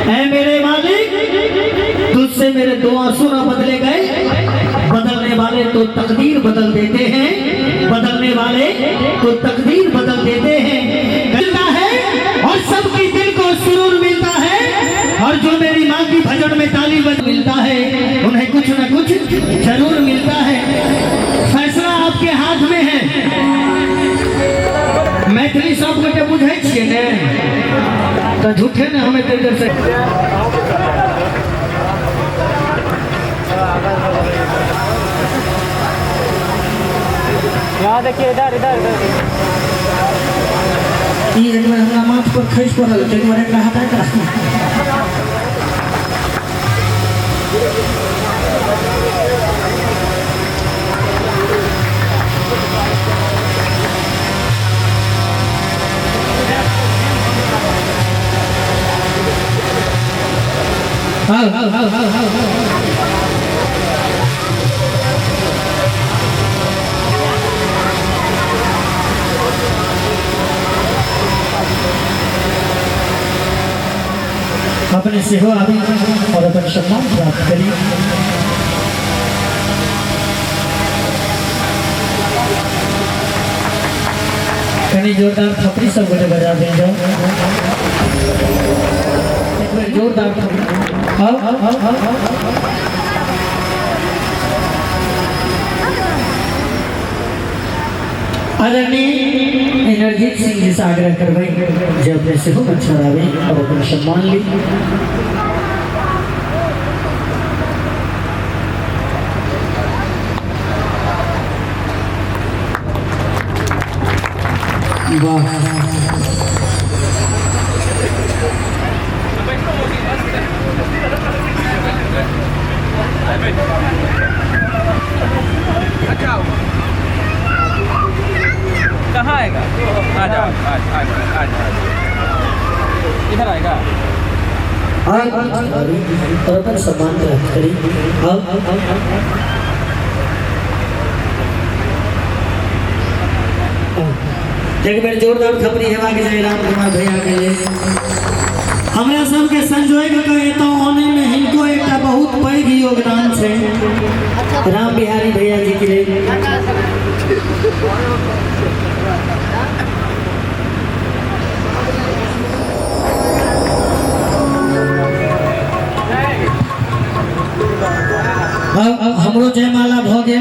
ऐ मेरे मालिक, तुझसे मेरे दो आंसू न बदले गए। बदलने वाले तो तकदीर बदल देते हैं, बदलने वाले तो तकदीर बदल देते हैं। मिलता है और सबकी दिल को सुरूर मिलता है, और जो मेरी माँ की भजन में ताली मिलता है, उन्हें कुछ न कुछ जरूर मिलता है। फैसला आपके हाथ में है। मैथिली सब गोटे बुझे छे ने, तो झूठे ने हमें इधर से यहाँ देखिए, इधर इधर ये एक बार हमरा माथ पर खस पड़ल, एक बार एकरा हटा के रखी। हां अपने से हो आदि और अपन सम्मान प्राप्त करी। कहीं जोरदार थपड़ी सब गोटे बजा दें जाओ, एक बार जोरदार थपड़ी। आओ आदरणीय एनर्जीत सिंह जी से आग्रह करवाई जो अपने से हो अच्छा रहे और अपना सम्मान ली। वाह कहाँ आएगा? आ जाओ, आ जाओ, इधर आएगा। और अपन सम्मान प्राप्त करी। एक बार जोरदार थपड़ी हेवा के लिए राम कुमार भैया के लिए हमरा सबके संजोए के कहे तो होने में इनको एक बहुत पैघ योगदान से राम बिहारी भैया जी के लिए। हमरो जयमाला भ गया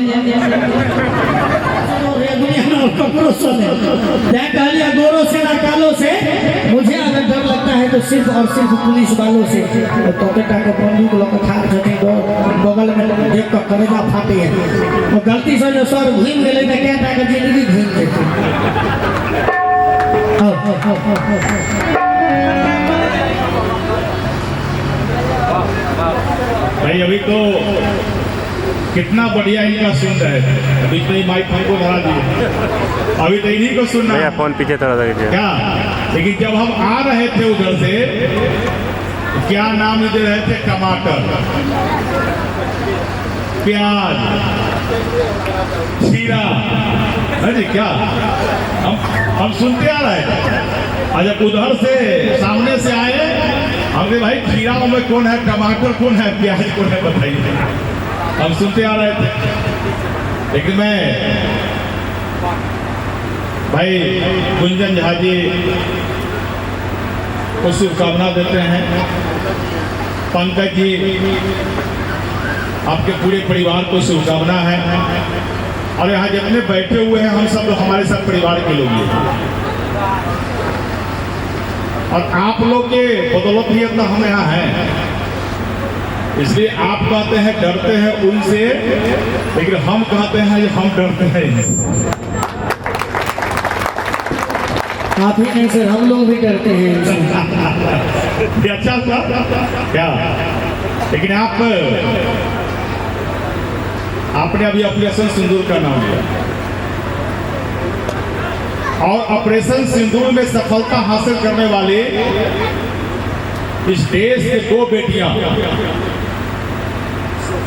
गोरों से ना कालों से। मुझे अगर डर लगता है तो सिर्फ और सिर्फ पुलिस वालों से। तो के बंदूक लोग ठाक जते बगल में देख कर करेगा फाटे है, तो गलती से जो सर घूम गए तो क्या टाका जिंदगी घूम जेते। भाई अभी तो कितना बढ़िया इनका सुन रहे थे, अभी तो माइक हमको धरा दिए, अभी तो इन्हीं को सुनना है। फोन पीछे थोड़ा सा क्या, लेकिन जब हम आ रहे थे उधर से, क्या नाम दे रहे थे, टमाटर, प्याज, खीरा, है जी क्या, हम सुनते आ रहे थे। और जब उधर से सामने से आए, हमने भाई खीरा में कौन है, टमाटर कौन है, प्याज कौन है, बताइए। हम सुनते आ रहे थे, लेकिन मैं भाई गुंजन झा जी को शुभकामना देते हैं। पंकज जी, आपके पूरे परिवार को शुभकामना है। और यहाँ जितने बैठे हुए हैं हम सब लोग हमारे सब परिवार के लोग हैं, और आप लोग के बदौलत ही इतना हम यहाँ हैं। इसलिए आप कहते हैं डरते हैं उनसे, लेकिन हम कहते हैं हम डरते हैं इनसे। आप ही नहीं सर, हम लोग भी डरते हैं। अच्छा था क्या, लेकिन आपने अभी ऑपरेशन सिंदूर का नाम लिया, और ऑपरेशन सिंदूर में सफलता हासिल करने वाले इस देश के दो बेटियां,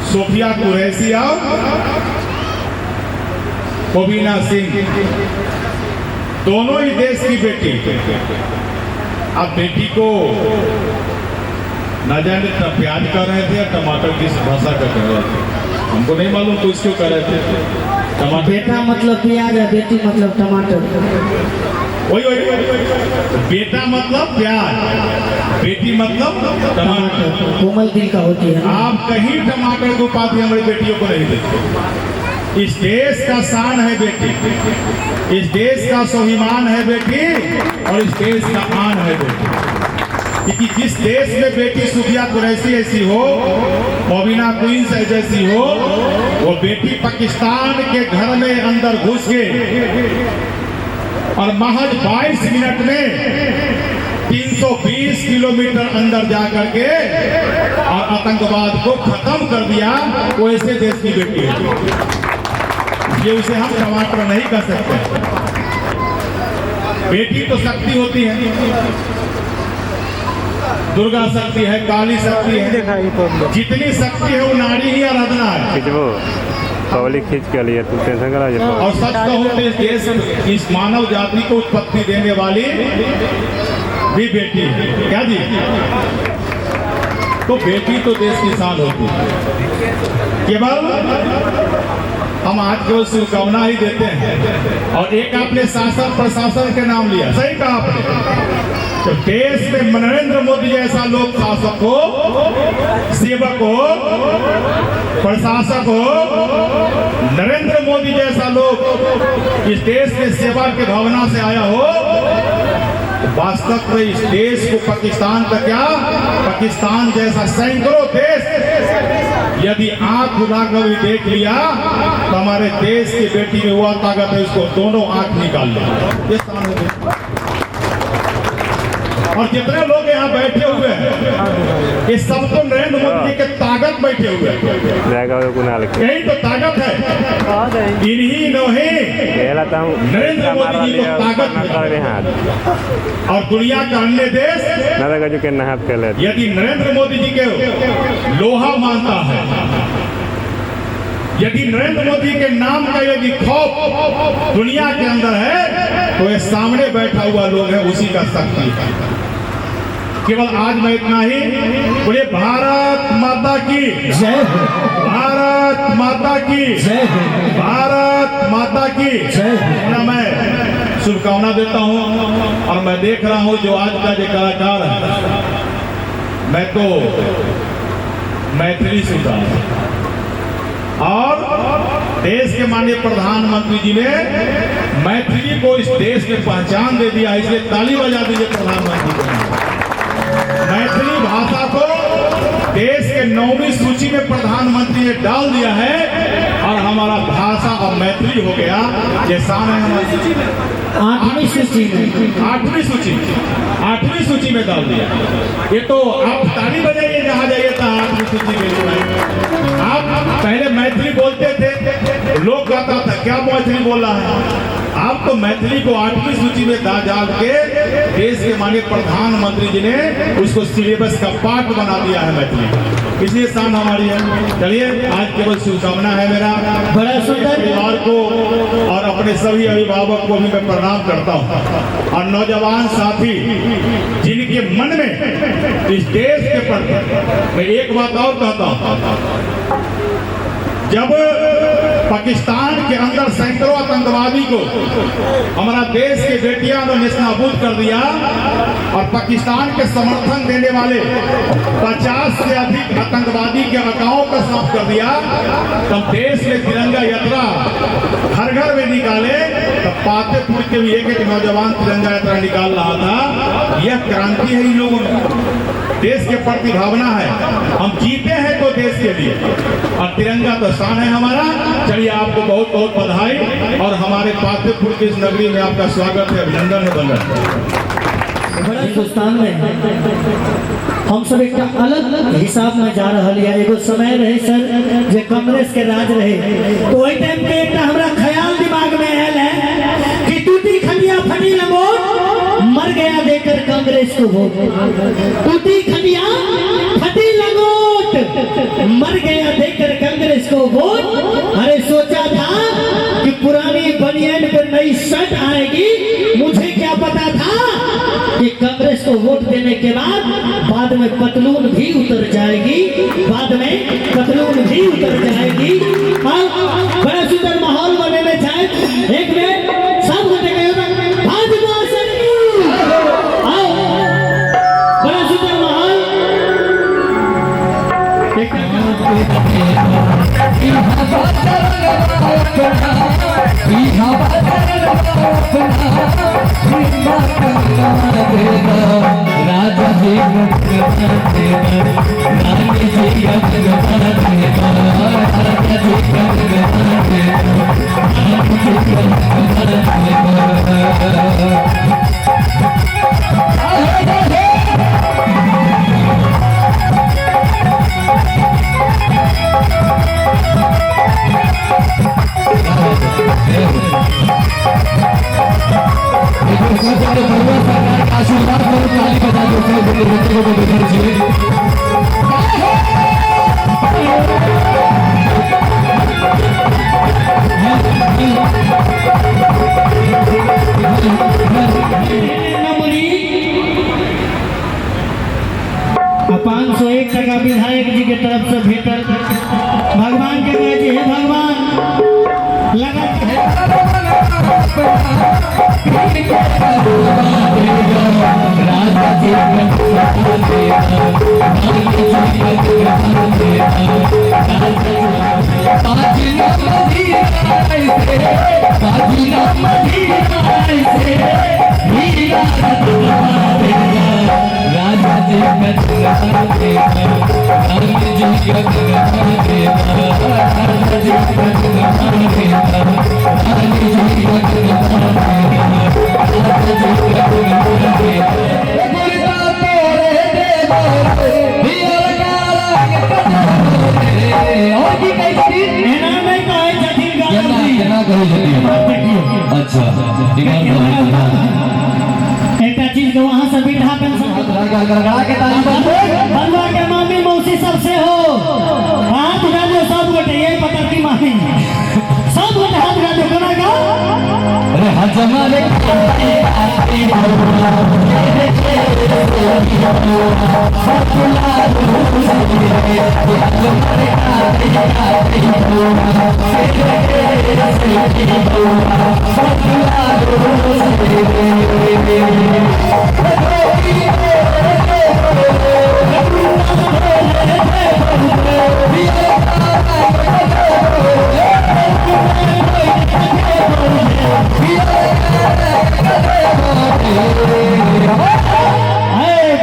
सोफिया कुरैशी और कोबिना सिंह, दोनों ही देश की बेटी। अब बेटी को ना जाने प्याज कह रहे थे या टमाटर किस भाषा का कह रहे थे, हमको नहीं मालूम तो इसको कह रहे थे टमाटर। बेटा मतलब प्याज है, बेटी मतलब टमाटर। वही बेटा मतलब प्याज, बेटी मतलब टमाटर। कोमल दिल का होती है। आप कहीं टमाटर की उपाधि हमारी बेटियों को नहीं देते। इस देश का शान है बेटी, इस देश का स्वाभिमान है बेटी, और इस देश का आन है बेटी। क्योंकि जिस देश में बेटी सुफिया कुरैशी ऐसी हो, मोबिना क्वींस जैसी हो, वो बेटी पाकिस्तान के घर में अंदर घुस के और महज 22 मिनट में 320 किलोमीटर अंदर जा करके और आतंकवाद को खत्म कर दिया। वो ऐसे देश की बेटी है, ये उसे हम टमाटर नहीं कर सकते। बेटी तो शक्ति होती है, दुर्गा शक्ति है, काली शक्ति है, जितनी शक्ति है वो नारी ही आराधना है। पब्लिक खींच के लिए तू टेंशन करा जाता। और सच कहूं तो इस देश, इस मानव जाति को उत्पत्ति देने वाली भी बेटी है। क्या जी? तो बेटी तो देश की शान होती है। केवल हम आज केवल शुभकामना ही देते हैं। और एक आपने शासन प्रशासन के नाम लिया, सही कहा आपने। तो देश में नरेंद्र मोदी जैसा लोग शासक हो, सेवक हो, प्रशासक हो, नरेंद्र मोदी जैसा लोग इस देश में सेवा के भावना से आया हो, वास्तव में इस देश को पाकिस्तान का क्या, पाकिस्तान जैसा सैकड़ों देश यदि आंख उठाकर भी देख लिया तो हमारे देश की बेटी में हुआ ताकत है, उसको दोनों आंख निकाल लिया। और जितने लोग यहाँ बैठे हुए हैं, ये सब तो नरेंद्र मोदी के ताकत बैठे हुए हैं। यही तो ताकत है, इन्हीं नरेंद्र मोदी जी को ताकत है। और दुनिया का अन्य देश यदि नरेंद्र मोदी जी के लोहा मानता है, यदि नरेंद्र मोदी के नाम का यदि खौफ दुनिया के अंदर है, तो ये सामने बैठा हुआ लोग है, उसी का शक्ति है। केवल आज मैं इतना ही बोले, भारत माता की जय, भारत माता की जय, भारत माता की जय। मैं शुभकामना देता हूं। और मैं देख रहा हूं जो आज का जो कलाकार है, मैं तो मैथिली सुनता हूं। और देश के माननीय प्रधानमंत्री जी ने मैथिली को इस देश में पहचान दे दिया, इसलिए ताली बजा दीजिए प्रधानमंत्री को। मैथिली भाषा को देश के 9वीं सूची में प्रधानमंत्री ने डाल दिया है, और हमारा भाषा अब मैथिली हो गया। ये शान है हमारी सूची में, 8वीं सूची में, 8वीं सूची, 8वीं सूची में डाल दिया। ये तो आप ताली बजाइए जहाँ जाइए था 8वीं सूची के लिए। आप पहले मैथिली बोलते थे, लोग कहता था क्या मैथिली बोल रहा है। आप तो मैथिली को 8वीं सूची में डाल के देश के माननीय प्रधानमंत्री जी ने उसको सिलेबस का पार्ट बना दिया है मैथिली, इसलिए शान हमारी है। चलिए, आज केवल शुभकामना है मेरा बड़ा सुंदर परिवार को और अपने सभी अभिभावक को भी मैं प्रणाम करता हूँ। और नौजवान साथी जिनके मन में इस देश के प्रति मैं एक बात और कहता हूँ, जब पाकिस्तान के अंदर सैकड़ों आतंकवादी को हमारा देश के बेटियां ने नेस्तनाबूद कर दिया, और पाकिस्तान के समर्थन देने वाले 50 से अधिक आतंकवादी के अकाओं को साफ कर दिया, तब देश में तिरंगा यात्रा घर घर में निकाले। तब पातेपुर के भी एक नौजवान तिरंगा यात्रा निकाल रहा था। यह क्रांति है इन लोगों में, देश के प्रति भावना है। हम जीते हैं तो देश के लिए, और तिरंगा तो शान है हमारा। चलिए, आपको बहुत बहुत बधाई, और हमारे पातेपुर की इस नगरी में आपका स्वागत है, अभिनंदन है। बड़ा हिंदुस्तान में हम सब एक अलग हिसाब में जा रहा है। एगो समय रहे सर जे कांग्रेस के राज रहे, तो वही टाइम पे एक हमरा ख्याल दिमाग में आयल है कि टूटी खटिया फटी लंगोट, मर गया देकर कांग्रेस को वोट। टूटी खटिया फटी लंगोट, मर गया देकर कांग्रेस को वोट। अरे सोचा था कि पुरानी बनियान पर नई शर्ट आएगी, मुझे क्या पता था कि कांग्रेस को वोट देने के बाद में पतलून भी उतर जाएगी, बाद में पतलून भी उतर जाएगी। और बड़ा सुंदर माहौल बनने जाए। एक मिनट सब बड़ा सुंदर माहौल। आशीर्वाद ताली बजा दो बच्चों को दीजिए। टका विधायक जी के तरफ से भेटल। भगवान के कहे जी हे भगवान लगत अच्छा एक चीज को वहाँ से बिठा पेंशन बलवा के मामी मौसी सबसे हो हाथ उठा दो सब गोटे ये पता की मामी सब गोटे हाथ उठा दो कोना का अरे हजमा ले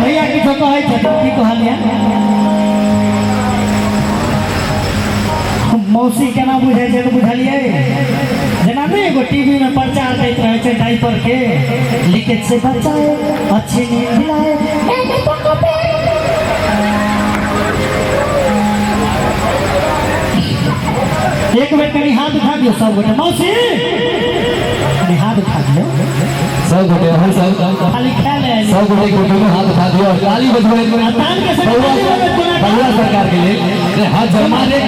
भैया की तो कहे की कहलिया मौसी केना बुझे तो बुझलिए जना नहीं एगो टीवी में प्रचार देते रहे थे डायपर के लीकेज से बचाए अच्छी नींद दिलाए। एक बेर कहीं हाथ उठा दियो सब गोटे मौसी हाथ उठा दियो सब गोटे खाली ख्याल है सब गोटे हाथ उठा दियो ताली बजवाए बउआ सरकार के लिए हाथ जमाने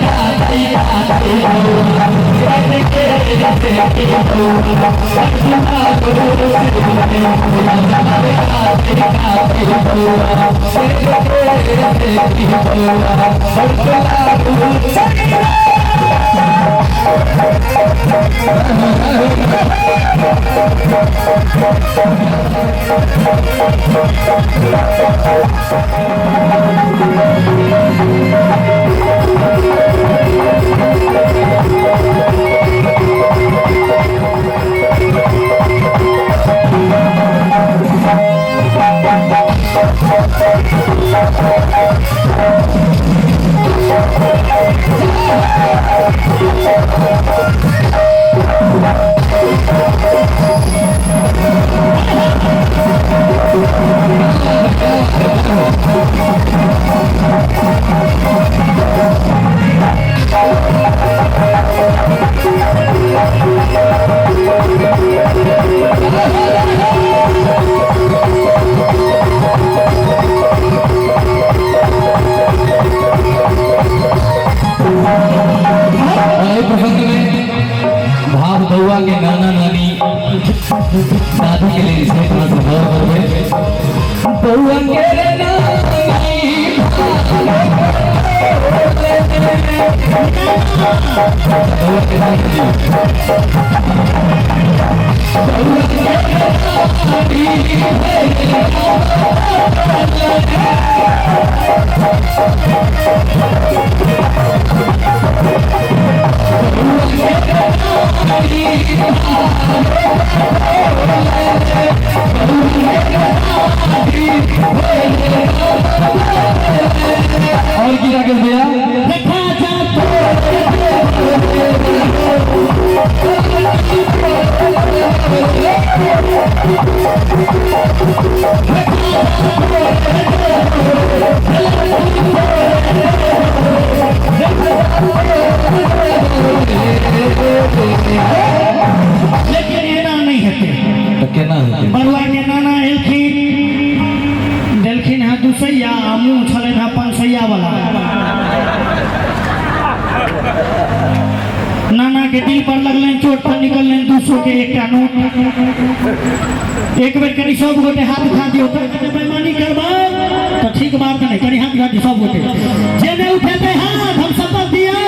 भाव बउआ के नाना नानी दादी के लिए इसे कहाँ से भाव करोगे बउआ के और क्या कर दिया लेकिन एना नहीं हेतै तो केना हेतै बरुआ के नाना एलखिन देलखिन है दुसैया मुँह छलन है पंसैया वाला नाना के दिल पर लगलन चोट पर निकलन 200 के एक नोट एक बेर कनी सब गोटे हाथ उठा दियो तो बेईमानी करबै तो ठीक बात नहीं कनी हाथ उठा दियो सब गोटे जेने उठेते हाथ हम शपथ दिए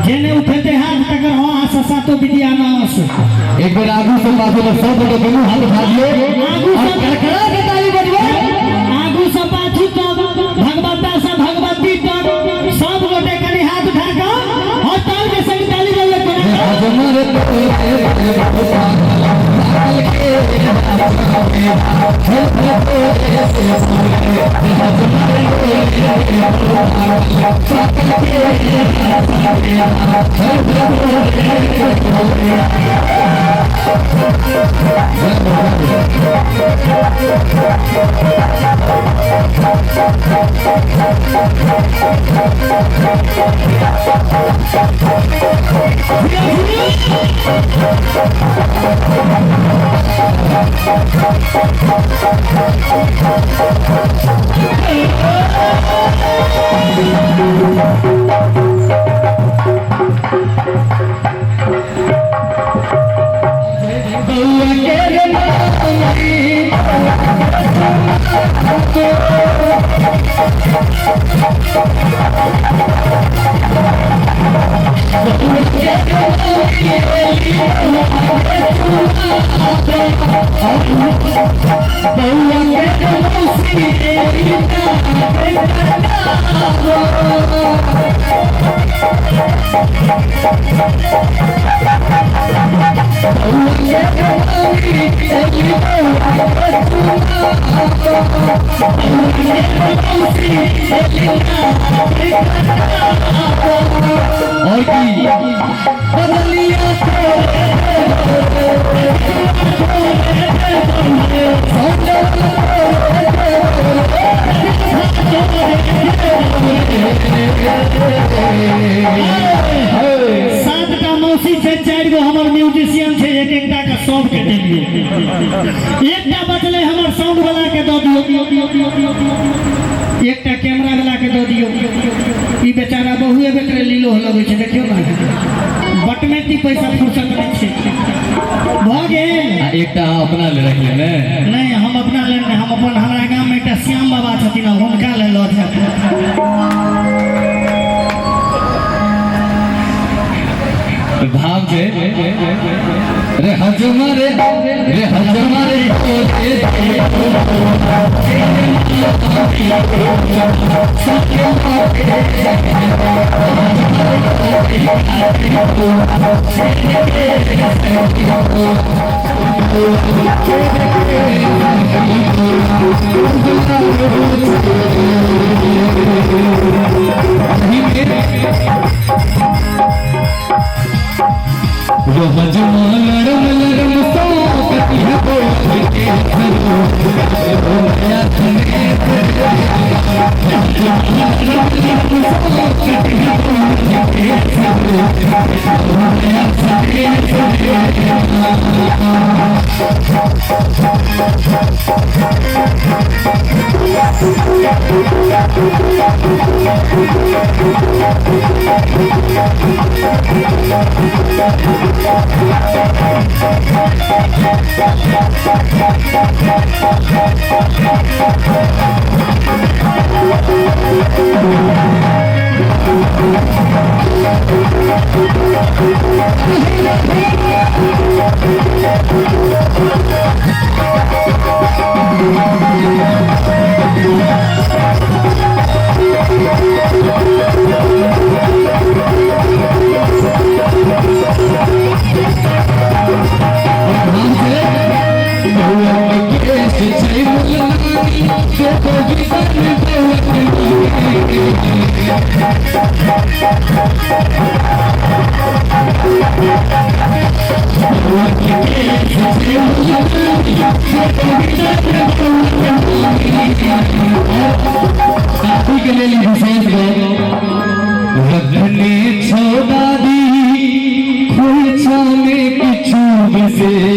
जेने उठेते हाथ तकर हाँ ससा तो विद्या नाश एक बार आगू से पाछू में सब लोग दोनों हाथ उठा दिए आगू और से कड़कड़ा के ताली बजबे आगू से पाछू तो भगवता से भगवती तक सब गोटे कनी हाथ उठा के और ताल के संग ताली बजले हजमरे और की बदलिया सात टा मौसी छै 4 गो हमर म्यूजिशियन छै एक एकटा के सब के देलिए एकटा बचले हमर साउंड वाला के दऽ दियो एकटा कैमरा वाला के दऽ दियो ई बेचारा बहुए बेकरे लीलो लगै छै देखियो ना बटमेती पैसा फुर्सत नहीं छै भऽ गेल एकटा अपना ले रख ले नहीं हम अपना ले हम अपन हमरा गांव में एकटा श्याम बाबा छथिन हुनका ले लऽ जायब भाव से रे हजमरे वो हजमा लरम लरम सोकती है बोल के घरों नया Thank you. के लिए विशेष रखने छोड़ा दी खोचा में किछु विशेष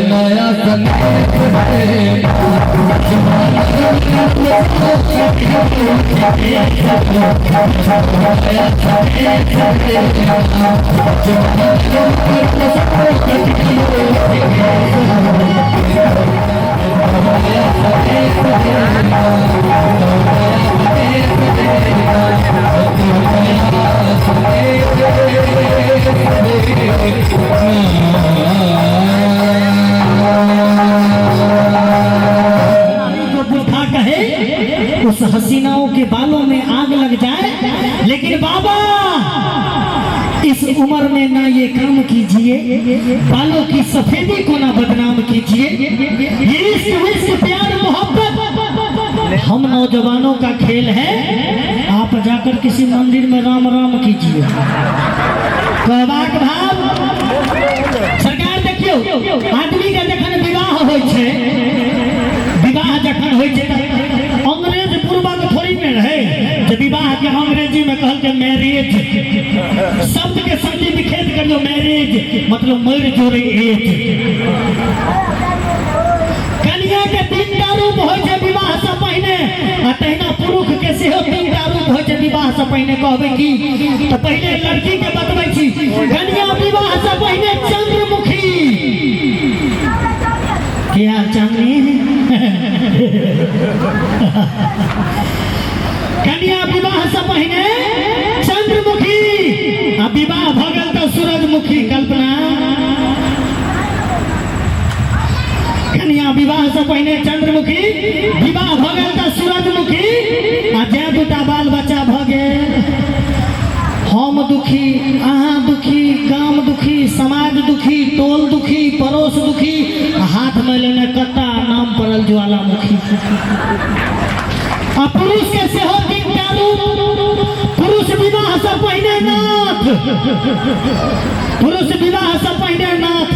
नया उस हसीनाओं के बालों में आग लग जाए, लेकिन बाबा इस उम्र में ना ये काम कीजिए, बालों की सफेदी को ना बदनाम कीजिए। ये इश्क विश्क प्यार मोहब्बत हम नौजवानों का खेल है। आप जाकर किसी मंदिर में राम राम कीजिए। कहबाक भाव सरकार देखियो, आदमी का जखन विवाह होय छै, विवाह जखन होय छै अंग्रेज पूर्वक थोड़ी में रहे जब विवाह के अंग्रेजी में कहल के मैरिज शब्द के संधि विच्छेद कर दो। मैरिज मतलब मर जोड़े एज। कन्या के तीनटा रूप होय छै विवाह से पहले, आ तहिना पुरुष के सेहो तीनटा रूप होय छै विवाह से पहले। कहबै की तो पहले लड़की के बतबै छी, कन्या विवाह से पहले चंद्रमुखी क्या चांदनी कन्या विवाह से पहले चंद्रमुखी, विवाह भगल तो सूरजमुखी। कल्पना कन्या विवाह से पहले चंद्रमुखी, विवाह भगल तो सूरजमुखी। जै दूटा बाल बच्चा भगे, हम दुखी, अहाँ दुखी, गाम दुखी, समाज दुखी, टोल दुखी, पड़ोस दुखी, हाथ में लेने कट्टा नाम पड़ल ज्वालामुखी। आ पुरुष के सेहो तीनटा रूप। पुरुष विवाह से पहले नाथ, पुरुष विवाह से पहले नाथ।